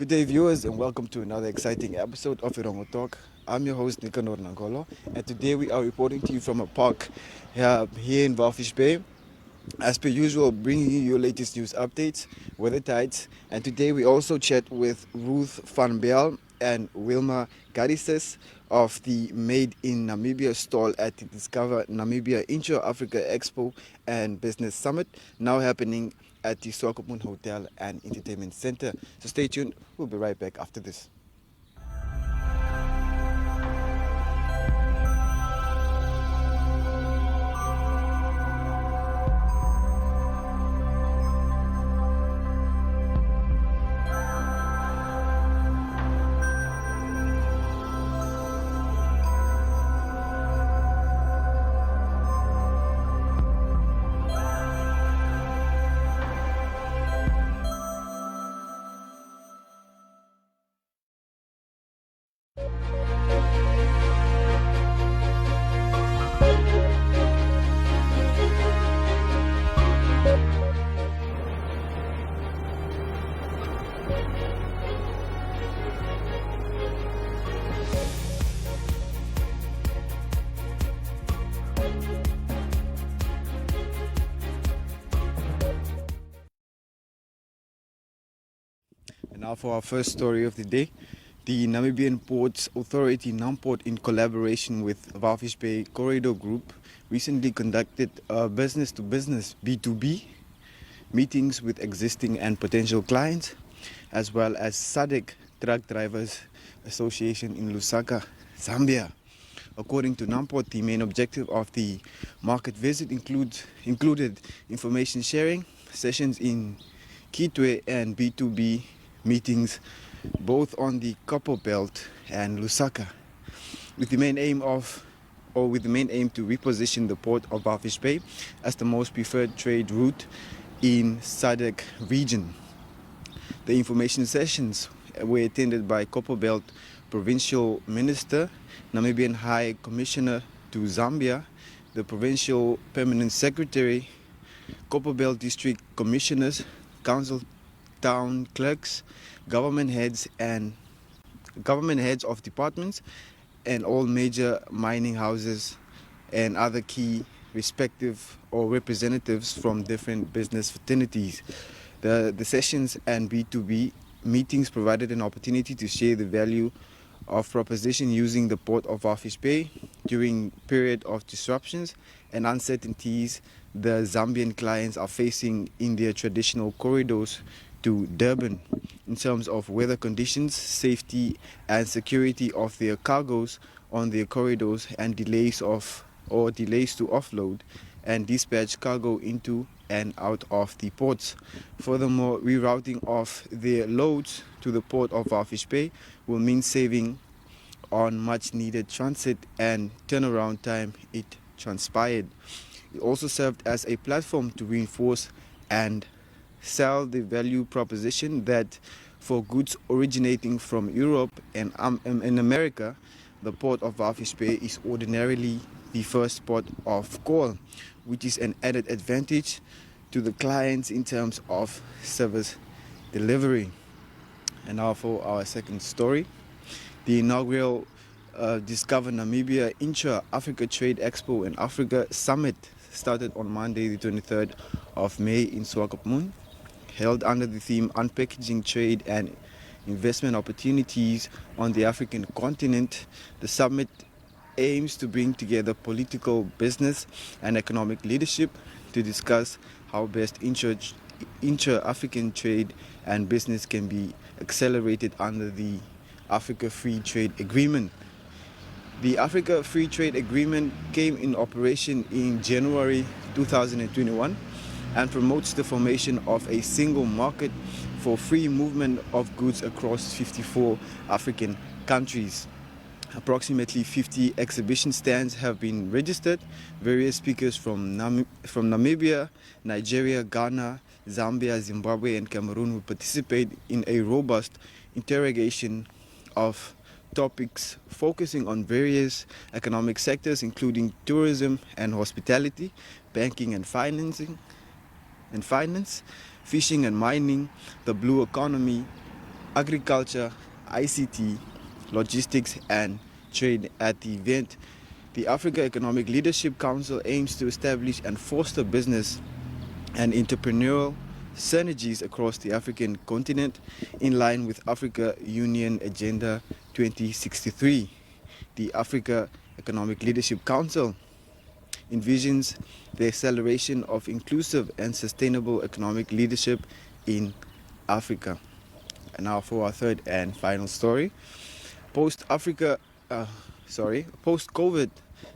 Good day, viewers, and welcome to another exciting episode of Erongo Talk. I'm your host, Nicanor Nangolo, and today we are reporting to you from a park here in Walvis Bay. As per usual, bringing you your latest news updates, weather tides, and today we also chat with Ruth van Bel and Wilma Garises of the Made in Namibia stall at the Discover Namibia Intra-Africa Expo and Business Summit, now happening at the Swakopmund Hotel and Entertainment Center. So stay tuned, we'll be right back after this. And now for our first story of the day. The Namibian Ports Authority, NAMPORT, in collaboration with Walvis Bay Corridor Group, recently conducted business-to-business (B2B) meetings with existing and potential clients, as well as SADC Truck Drivers Association in Lusaka, Zambia. According to NAMPORT, the main objective of the market visit included information sharing, sessions in Kitwe and B2B meetings both on the Copper Belt and Lusaka, with the main aim to reposition the port of Walvis Bay as the most preferred trade route in SADC region. The information sessions were attended by Copper Belt Provincial Minister, Namibian High Commissioner to Zambia, the Provincial Permanent Secretary, Copper Belt District Commissioners, Council Town Clerks, government heads of departments, and all major mining houses and other key respective or representatives from different business fraternities. The sessions and B2B meetings provided an opportunity to share the value of proposition using the port of Walvis Bay during period of disruptions and uncertainties the Zambian clients are facing in their traditional corridors to Durban in terms of weather conditions, safety and security of their cargoes on their corridors, and delays to offload and dispatch cargo into and out of the ports. Furthermore, rerouting of their loads to the port of Walvis Bay will mean saving on much needed transit and turnaround time, it transpired. It also served as a platform to reinforce and sell the value proposition that for goods originating from Europe and in America, the port of Walvis Bay is ordinarily the first port of call, which is an added advantage to the clients in terms of service delivery. And now for our second story. The inaugural Discover Namibia Intra-Africa Trade Expo and Africa Summit started on Monday the 23rd of May in Swakopmund. Held under the theme Unpackaging Trade and Investment Opportunities on the African Continent, the summit aims to bring together political, business and economic leadership to discuss how best intra-African trade and business can be accelerated under the Africa Free Trade Agreement. The Africa Free Trade Agreement came in operation in January 2021 and promotes the formation of a single market for free movement of goods across 54 African countries. Approximately 50 exhibition stands have been registered. Various speakers from Namibia, Nigeria, Ghana, Zambia, Zimbabwe and Cameroon will participate in a robust interrogation of topics focusing on various economic sectors including tourism and hospitality, banking and finance, fishing and mining, the blue economy, agriculture, ICT, logistics and trade. At the event, the Africa Economic Leadership Council aims to establish and foster business and entrepreneurial synergies across the African continent in line with Africa Union Agenda 2063. The Africa Economic Leadership Council envisions the acceleration of inclusive and sustainable economic leadership in Africa. And now for our third and final story. Post-COVID,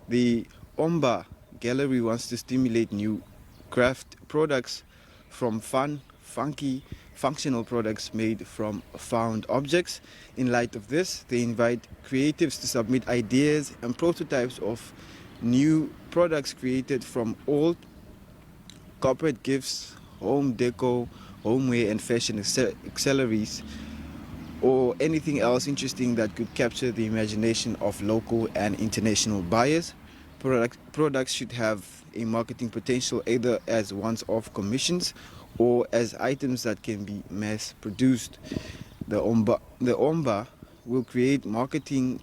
the Omba Gallery wants to stimulate new craft products from fun, funky, functional products made from found objects. In light of this, they invite creatives to submit ideas and prototypes of new products created from old corporate gifts, home deco, homeware and fashion accessories, or anything else interesting that could capture the imagination of local and international buyers. Products should have a marketing potential either as once-off commissions or as items that can be mass-produced. The Omba will create marketing,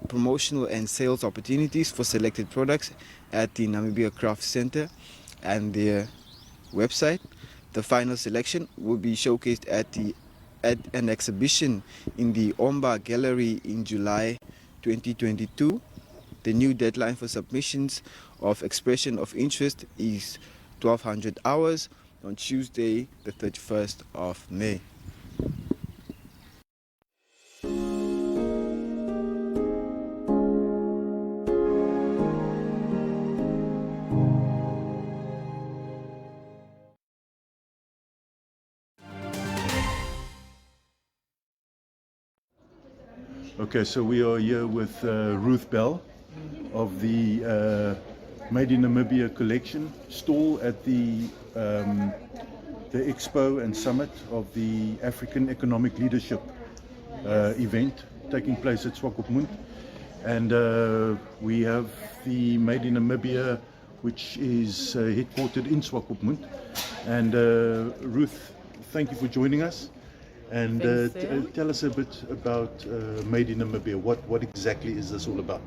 promotional and sales opportunities for selected products at the Namibia Craft Center and their website. The final selection will be showcased at an exhibition in the Omba Gallery in July 2022. The new deadline for submissions of expression of interest is 1200 hours on Tuesday, the 31st of May. Okay, so we are here with Ruth Bell of the Made in Namibia collection stall at the Expo and Summit of the African Economic Leadership event taking place at Swakopmund. And we have the Made in Namibia, which is headquartered in Swakopmund. And Ruth, thank you for joining us. And tell us a bit about Made in Namibia. What exactly is this all about?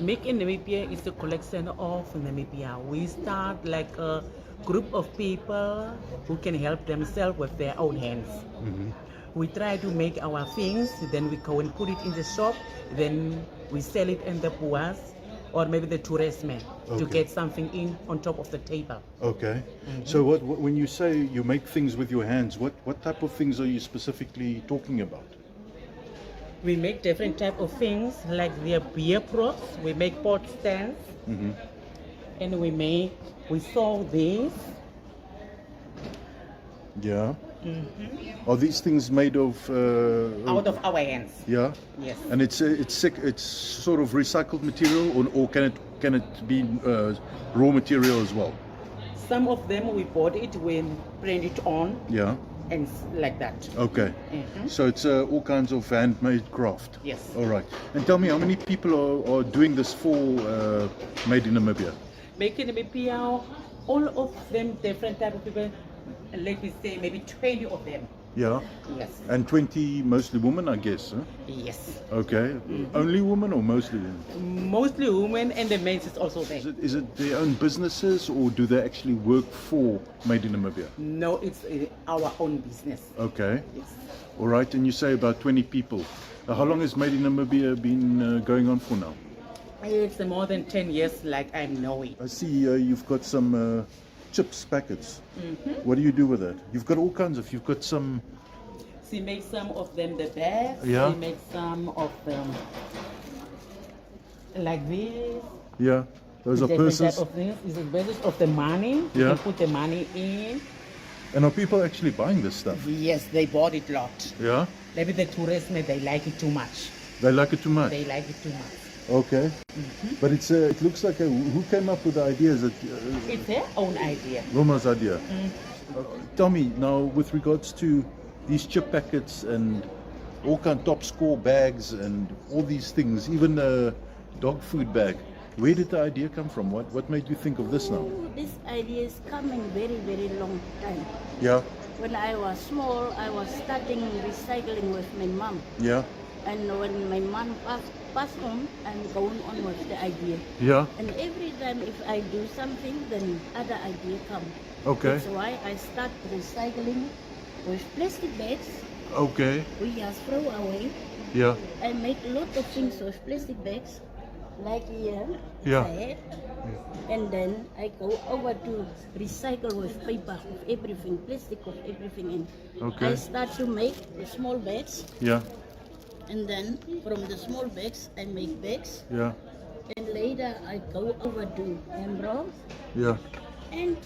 Make in Namibia is a collection of Namibia. We start like a group of people who can help themselves with their own hands. Mm-hmm. We try to make our things, then we go and put it in the shop, then we sell it in the boas or maybe the tourism to get something in on top of the table. Okay. Mm-hmm. So what when you say you make things with your hands, what type of things are you specifically talking about? We make different type of things like the beer props, we make pot stands, mm-hmm. and we sew these. Yeah. Mm-hmm. Are these things made of? Out of our hands. Yeah. Yes. And it's sort of recycled material, or can it be raw material as well? Some of them we bought it, we print it on. Yeah. And like that. Okay. Mm-hmm. So it's all kinds of handmade craft. Yes. All right. And tell me, how many people are doing this for Made in Namibia? Made in Namibia, all of them different type of people. Let me say maybe 20 of them. Yeah. Yes. And 20 mostly women, I guess. Huh? Yes. Okay. Mm-hmm. Only women or mostly women? Mostly women, and the men is also there. Is it their own businesses, or do they actually work for Made in Namibia? No, it's our own business. Okay. Yes. All right. And you say about 20 people. How long has Made in Namibia been going on for now? It's more than 10 years, like I know it. I see you've got some chips packets. Mm-hmm. What do you do with that? You've got all kinds of. You've got some. We make some of them the bags. Yeah. We make some of them like this. Yeah. Those are purses. It's a basis of the money. Yeah. You can put the money in. And are people actually buying this stuff? Yes, they bought it a lot. Yeah. Maybe the tourists, they like it too much. They like it too much. They like it too much. Okay. Mm-hmm. But it looks like who came up with the idea? Is it? It's their own idea. Wilma's idea. Mm-hmm. Tell me now, with regards to these chip packets and all kind of top score bags and all these things, even a dog food bag. Where did the idea come from? What made you think of this now? This idea is coming very, very long time. Yeah. when I was small, I was starting recycling with my mom. Yeah. And when my mom passed on, I'm going on with the idea. Yeah. And every time if I do something, then other idea come. Okay. That's why I start recycling with plastic bags. Okay. We just throw away. Yeah. I make a lot of things with plastic bags, like here. Yeah. There. And then I go over to recycle with paper, with everything, plastic, with everything in. Okay. I start to make the small bags, Yeah. and then from the small bags I make bags, Yeah. and later I go over to envelopes, Yeah. and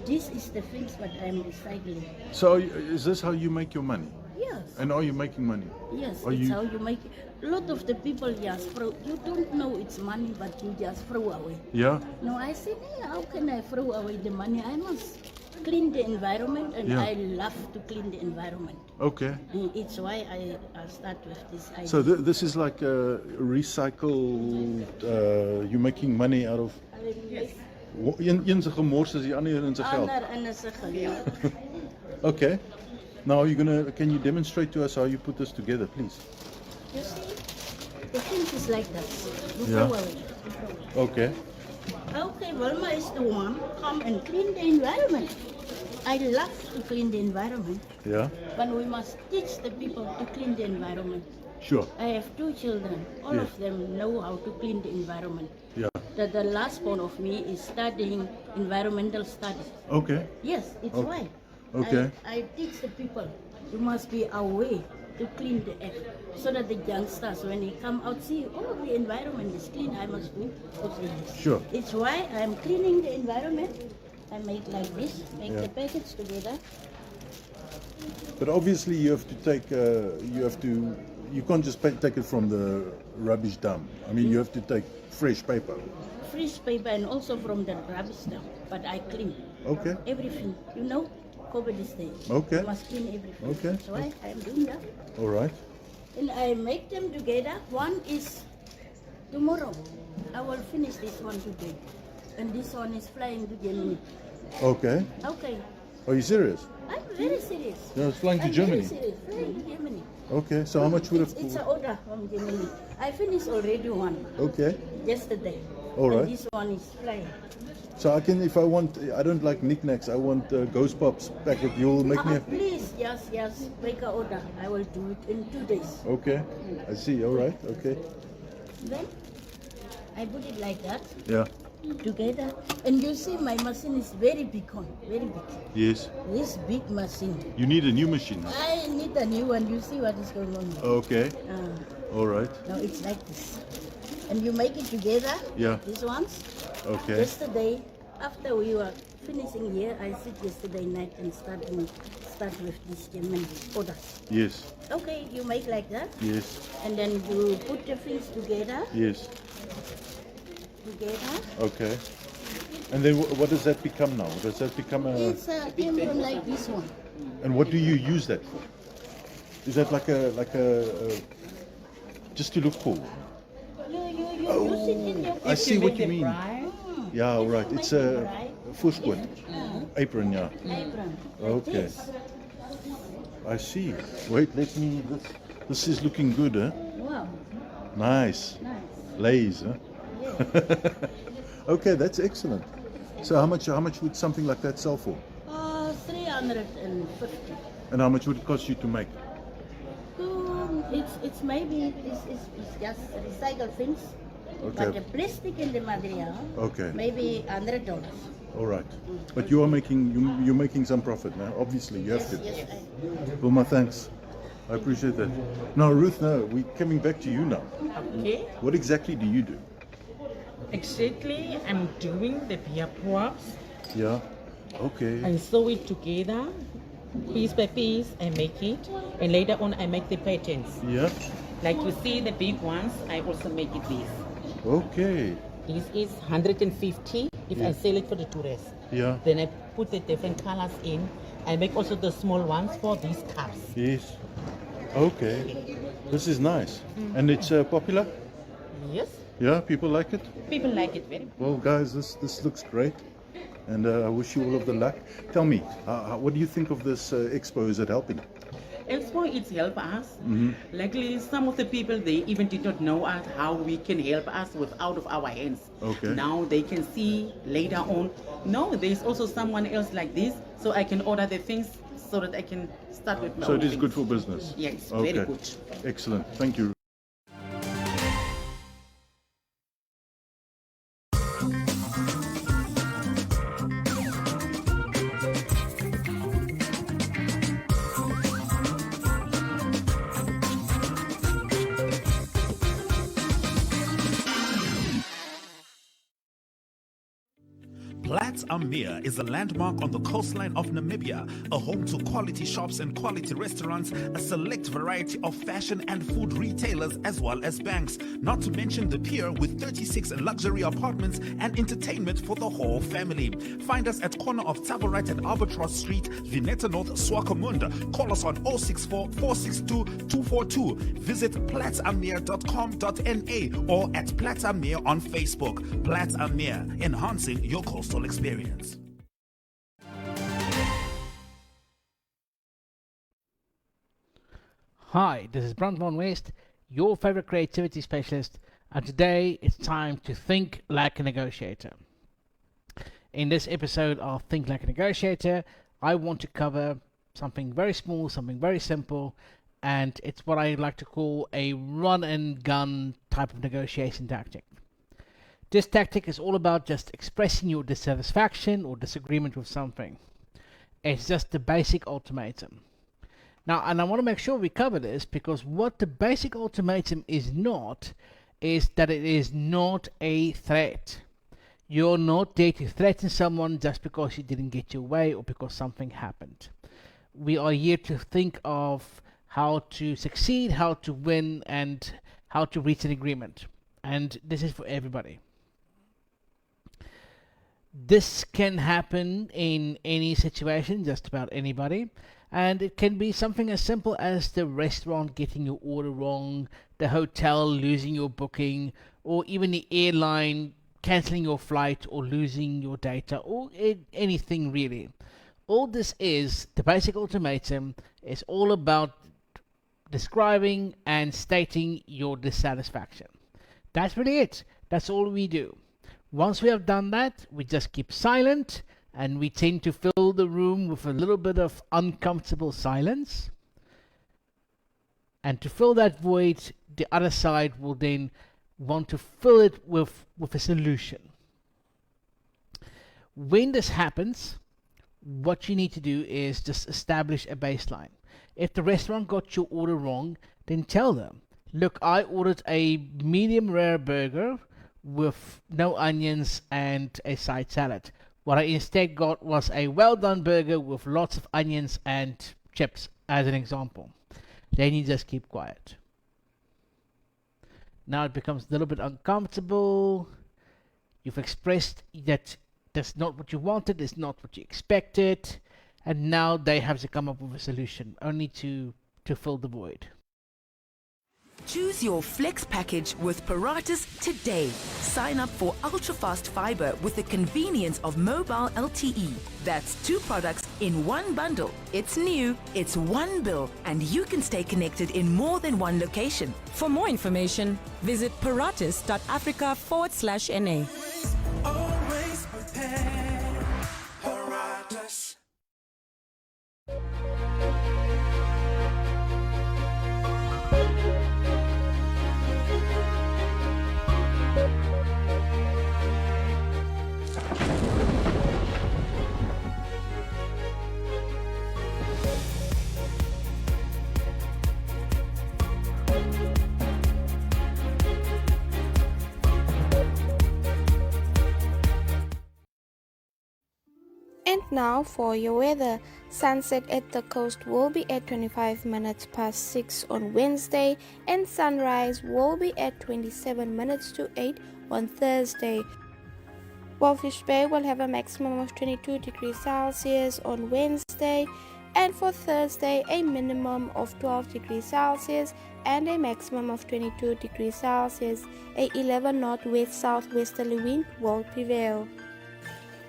this is the things that I'm recycling. So is this how you make your money? Yes. And are you making money? Yes, Are it's you- how you make it. A lot of the people just throw, you don't know it's money, but you just throw away. Yeah. No, I said, hey, how can I throw away the money? I must clean the environment, and Yeah. I love to clean the environment. Okay. And it's why I start with this idea. So this is like a recycled. You're making money out of. Een se gemors is die ander in se geld. Ander in is 'n geld. Okay. Now can you demonstrate to us how you put this together, please? You see, the things is like this. You Yeah. throw away. You throw away. Okay. Okay, Wilma is the one come and clean the environment. I love to clean the environment, Yeah. but we must teach the people to clean the environment. Sure. I have 2 children. All Yes. of them know how to clean the environment. Yeah. The last one of me is studying environmental studies. Okay. Yes, it's Okay. why. Okay. I teach the people you must be aware to clean the air, so that the youngsters, when they come out, see, oh, the environment is clean. I must do also this. Sure. It's why I'm cleaning the environment. I make like this, make Yeah. the packets together. But obviously you have to take. You can't just take it from the rubbish dump. I mean, you have to take fresh paper. Fresh paper and also from the rubbish dump. But I clean Okay. everything. You know, COVID is there. Okay. You must clean everything. Okay. That's why I'm doing that. All right. And I make them together. One is tomorrow. I will finish this one today. And this one is flying to Germany. Okay. Okay. Are you serious? I'm very serious. Yeah, it's flying to I'm Germany. Very serious. Flying to Germany. Okay. So how much would It's an order from Germany. I finished already one Okay. yesterday. All right. And this one is flying. So I can, if I want, I don't like knickknacks. I want Ghost Pops packet. You'll make me. Please, yes, make an order. I will do it in 2 days. Okay. I see. All right. Okay. Then I put it like that Yeah. together. And you see my machine is very big one, very big. Yes. This big machine. You need a new machine. I need a new one. You see what is going on. Okay. All right. Now it's like this. And you make it together. Yeah. These ones. Okay. Yesterday, after we were finishing here, I sit yesterday night and start with this German products. Yes. Okay, you make like that. Yes. And then you put the things together. Yes. Together. Okay. And then what does that become now? Does that become a? It's an emblem like this one. And what do you use that for? Is that like a just to look cool? You use it in your I see what you mean. Right? Yeah, all right. It's a fushkot apron, yeah. apron. Okay. This. I see. Wait, let me. This is looking good, huh? Wow, Nice. nice. Lays, huh? Yes. Okay, that's excellent. So how much would something like that sell for? 350. And how much would it cost you to make? It's maybe it's just recycled things. Okay. But the plastic and the material, Okay. maybe $100. All right. But you're making some profit now. Obviously, you have Yes, to. yes. Wilma, thanks. I appreciate that. Now, Ruth, we're coming back to you now. Okay. What exactly do you do? Exactly, I'm doing the beer props. Yeah. Okay. I sew it together, piece by piece, I make it, and later on I make the patterns. Yeah. Like you see the big ones, I also make it this. Okay. This is 150 if Yeah. I sell it for the tourists. Yeah. Then I put the different colors in. I make also the small ones for these cups. Yes. Okay. This is nice. And it's popular? Yes, Yeah, people like it? people like it very much. Well, guys, this looks great. And I wish you all of the luck. Tell me, what do you think of this expo? Is it helping? Expo, it's help us. Likely some of the people, they even did not know us, how we can help us with out of our hands. Okay. Now they can see later on, no, there's also someone else like this, so I can order the things so that I can start with my So own it is things. good for business? Yes, Okay. very good. Excellent. Thank you. Platz am Meer is a landmark on the coastline of Namibia, a home to quality shops and quality restaurants, a select variety of fashion and food retailers, as well as banks, not to mention the pier with 36 luxury apartments and entertainment for the whole family. Find us at corner of Tabarite and Albatross Street, Vineta North, Swakopmund. Call us on 064 462 242. Visit platzammeer.com.na or at Platz am Meer on Facebook. Platz am Meer, enhancing your coastal experience. Hi, this is Brand Von West, your favorite creativity specialist, and today it's time to think like a negotiator. In this episode of Think Like a Negotiator, I want to cover something very small, something very simple, and it's what I like to call a run and gun type of negotiation tactic. This tactic is all about just expressing your dissatisfaction or disagreement with something. It's just the basic ultimatum. Now, and I want to make sure we cover this, because what the basic ultimatum is not, is that it is not a threat. You're not there to threaten someone just because you didn't get your way or because something happened. We are here to think of how to succeed, how to win, and how to reach an agreement. And this is for everybody. This can happen in any situation, just about anybody, and it can be something as simple as the restaurant getting your order wrong, the hotel losing your booking, or even the airline cancelling your flight or losing your data, or anything really. All this is, the basic ultimatum is all about describing and stating your dissatisfaction. That's really it. That's all we do. Once we have done that, we just keep silent, and we tend to fill the room with a little bit of uncomfortable silence. And to fill that void, the other side will then want to fill it with a solution. When this happens, what you need to do is just establish a baseline. If the restaurant got your order wrong, then tell them, look, I ordered a medium rare burger with no onions and a side salad. What I instead got was a well done burger with lots of onions and chips, as an example. Then you just keep quiet. Now it becomes a little bit uncomfortable. You've expressed that that's not what you wanted, it's not what you expected, and now they have to come up with a solution, only to fill the void. Choose your Flex package with Paratus today. Sign up for ultra-fast fiber with the convenience of mobile LTE. That's 2 products in one bundle. It's new, it's one bill, and you can stay connected in more than one location. For more information, visit paratus.africa/NA. Always prepared. Paratus. And now for your weather. Sunset at the coast will be at 25 minutes past 6 on Wednesday, and sunrise will be at 27 minutes to 8 on Thursday. Walvis Bay will have a maximum of 22 degrees Celsius on Wednesday, and for Thursday a minimum of 12 degrees Celsius and a maximum of 22 degrees Celsius. A 11 northwest southwesterly wind will prevail.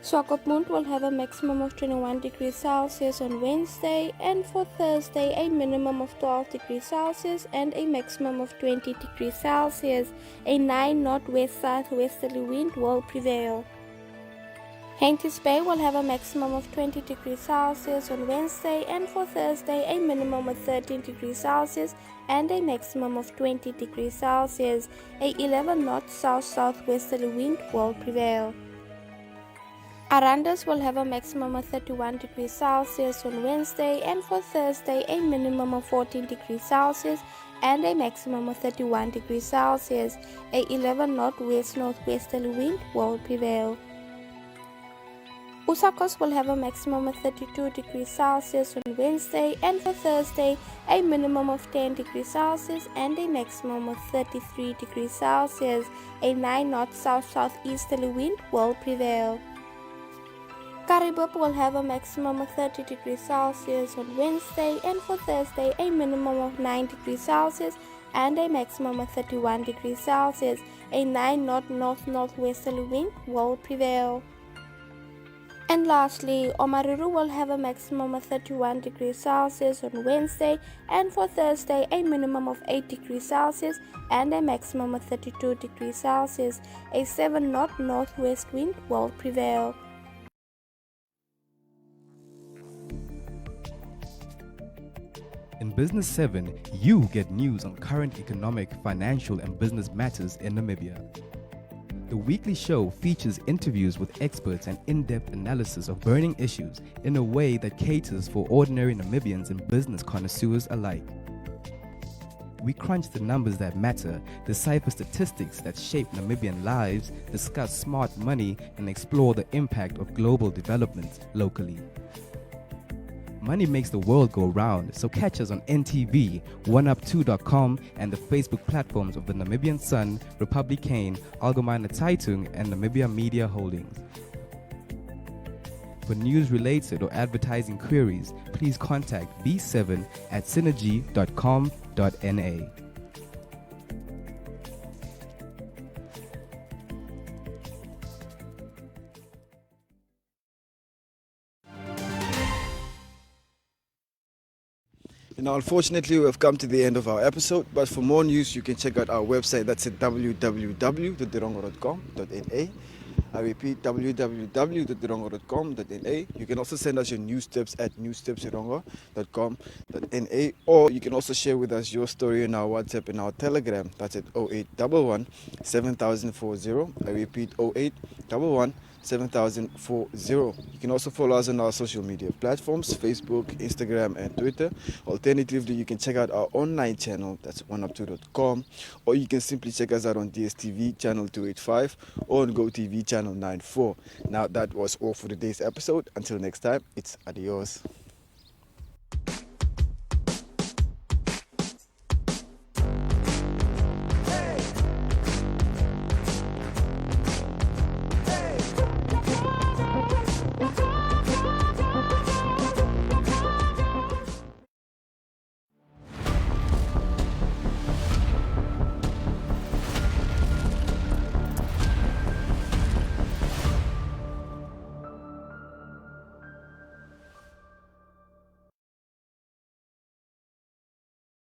Swakopmund will have a maximum of 21 degrees Celsius on Wednesday, and for Thursday a minimum of 12 degrees Celsius and a maximum of 20 degrees Celsius. A 9 northwest southwesterly wind will prevail. Garises Bay will have a maximum of 20 degrees Celsius on Wednesday, and for Thursday a minimum of 13 degrees Celsius and a maximum of 20 degrees Celsius. A 11 north south southwesterly wind will prevail. Garises will have a maximum of 31 degrees Celsius on Wednesday, and for Thursday a minimum of 14 degrees Celsius and a maximum of 31 degrees Celsius. A 11 northwest northwesterly wind will prevail. Usakos will have a maximum of 32 degrees Celsius on Wednesday, and for Thursday a minimum of 10 degrees Celsius and a maximum of 33 degrees Celsius. A 9 north south southeasterly wind will prevail. Karibub will have a maximum of 30 degrees Celsius on Wednesday, and for Thursday a minimum of 9 degrees Celsius and a maximum of 31 degrees Celsius. A 9 north northwesterly wind will prevail. And lastly, Omaruru will have a maximum of 31 degrees Celsius on Wednesday, and for Thursday a minimum of 8 degrees Celsius and a maximum of 32 degrees Celsius. A 7 northwest wind will prevail. In Business 7, you get news on current economic, financial, and business matters in Namibia. The weekly show features interviews with experts and in-depth analysis of burning issues in a way that caters for ordinary Namibians and business connoisseurs alike. We crunch the numbers that matter, decipher statistics that shape Namibian lives, discuss smart money, and explore the impact of global development locally. Money makes the world go round, so catch us on NTV, oneup2.com, and the Facebook platforms of the Namibian Sun, Republikane, Algemeine Zeitung, and Namibia Media Holdings. For news related or advertising queries, please contact B7 at synergy.com.na. Now, unfortunately, we have come to the end of our episode, but for more news, you can check out our website. That's at www.erongo.com.na. I repeat, www.erongo.com.na. You can also send us your news tips at newstipserongo.com.na, or you can also share with us your story in our WhatsApp and our Telegram. That's at 0811 7040. I repeat, 0811 7040. You can also follow us on our social media platforms, Facebook, Instagram, and Twitter. Alternatively, you can check out our online channel, that's oneup2.com, or you can simply check us out on DSTV channel 285 or on GoTV channel 94. Now, that was all for today's episode. Until next time, it's adios.